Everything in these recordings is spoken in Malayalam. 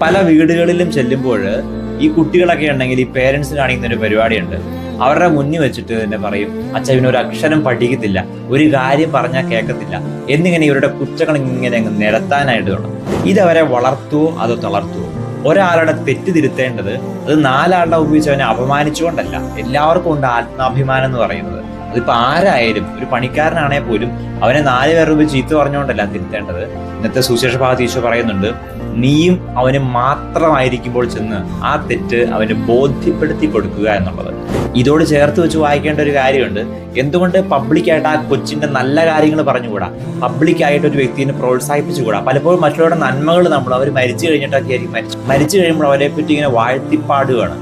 പല വീടുകളിലും ചെല്ലുമ്പോൾ ഈ കുട്ടികളൊക്കെ ഉണ്ടെങ്കിൽ ഈ പേരൻസ് കാണിക്കുന്ന ഒരു പരിപാടിയുണ്ട്. അവരുടെ മുന്നിൽ വെച്ചിട്ട് തന്നെ പറയും, അച്ഛൻ ഇവനൊരു അക്ഷരം പഠിക്കത്തില്ല, ഒരു കാര്യം പറഞ്ഞാൽ കേൾക്കത്തില്ല എന്നിങ്ങനെ ഇവരുടെ കുറ്റങ്ങൾ ഇങ്ങനെ അങ്ങ് നിരത്താനായിട്ട് തുടങ്ങും. ഇതവരെ വളർത്തുവോ അതോ തളർത്തുവോ? ഒരാളുടെ തെറ്റ് തിരുത്തേണ്ടത് അത് നാലാളുടെ ഉപയോഗിച്ച് അവനെ അപമാനിച്ചുകൊണ്ടല്ല. എല്ലാവർക്കും ഉണ്ട് ആത്മാഭിമാനം എന്ന് പറയുന്നത്. അതിപ്പോ ആരായാലും, ഒരു പണിക്കാരനാണെ പോലും അവനെ 4 പേരുടെ ഉപയോഗിച്ച് ചീത്ത പറഞ്ഞുകൊണ്ടല്ല തിരുത്തേണ്ടത്. ഇന്നത്തെ സുവിശേഷ ഭാഗത്ത് ഈശോ പറയുന്നുണ്ട്, നീയും അവന് മാത്രമായിരിക്കുമ്പോൾ ചെന്ന് ആ തെറ്റ് അവന് ബോധ്യപ്പെടുത്തി കൊടുക്കുക എന്നുള്ളത്. ഇതോട് ചേർത്ത് വെച്ച് വായിക്കേണ്ട ഒരു കാര്യമുണ്ട്. എന്തുകൊണ്ട് പബ്ലിക്കായിട്ട് ആ കൊച്ചിന്റെ നല്ല കാര്യങ്ങൾ പറഞ്ഞുകൂടാ? പബ്ലിക്കായിട്ട് ഒരു വ്യക്തിനെ പ്രോത്സാഹിപ്പിച്ചുകൂടാ? പലപ്പോഴും മറ്റുള്ളവരുടെ നന്മകൾ അവർ മരിച്ചു കഴിഞ്ഞിട്ടൊക്കെ ആയിരിക്കും മരിച്ചു കഴിയുമ്പോൾ അവരെ പറ്റി ഇങ്ങനെ വാഴ്ത്തിപ്പാടുകയാണ്.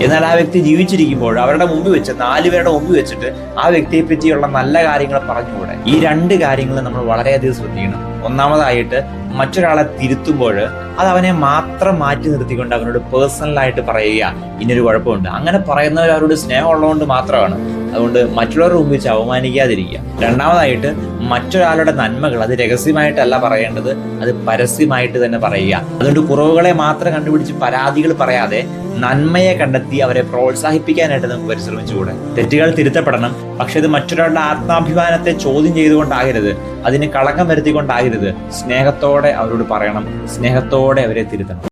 എന്നാൽ ആ വ്യക്തി ജീവിച്ചിരിക്കുമ്പോൾ അവരുടെ മുമ്പിൽ വെച്ച് 4 പേരുടെ മുമ്പിൽ വെച്ചിട്ട് ആ വ്യക്തിയെ പറ്റിയുള്ള നല്ല കാര്യങ്ങൾ പറഞ്ഞുകൂടെ? ഈ 2 കാര്യങ്ങൾ നമ്മൾ വളരെയധികം ശ്രദ്ധിക്കണം. ഒന്നാമതായിട്ട്, മറ്റൊരാളെ തിരുത്തുമ്പോൾ അത് അവനെ മാത്രം മാറ്റി നിർത്തിക്കൊണ്ട് അവനോട് പേഴ്സണലായിട്ട് പറയുക, ഇന്നൊരു കുഴപ്പമുണ്ട്. അങ്ങനെ പറയുന്നവർ അവരോട് സ്നേഹം ഉള്ളതുകൊണ്ട് മാത്രമാണ്. അതുകൊണ്ട് മറ്റുള്ളവരുടെ മുമ്പ് വെച്ച് അവമാനിക്കാതിരിക്കുക. രണ്ടാമതായിട്ട്, മറ്റൊരാളുടെ നന്മകൾ അത് രഹസ്യമായിട്ടല്ല പറയേണ്ടത്, അത് പരസ്യമായിട്ട് തന്നെ പറയുക. അതുകൊണ്ട് കുറവുകളെ മാത്രം കണ്ടുപിടിച്ച് പരാതികൾ പറയാതെ നന്മയെ കണ്ടെത്തി അവരെ പ്രോത്സാഹിപ്പിക്കാനായിട്ട് നമുക്ക് പരിശ്രമിച്ചുകൂടെ? തെറ്റുകൾ തിരുത്തപ്പെടണം, പക്ഷെ ഇത് മറ്റൊരാളുടെ ആത്മാഭിമാനത്തെ ചോദ്യം ചെയ്തുകൊണ്ടാകരുത്, അതിന് കളങ്കം വരുത്തിക്കൊണ്ടാകരുത്. സ്നേഹത്തോടെ അവരോട് പറയണം, സ്നേഹത്തോടെ അവരെ തിരുത്തണം.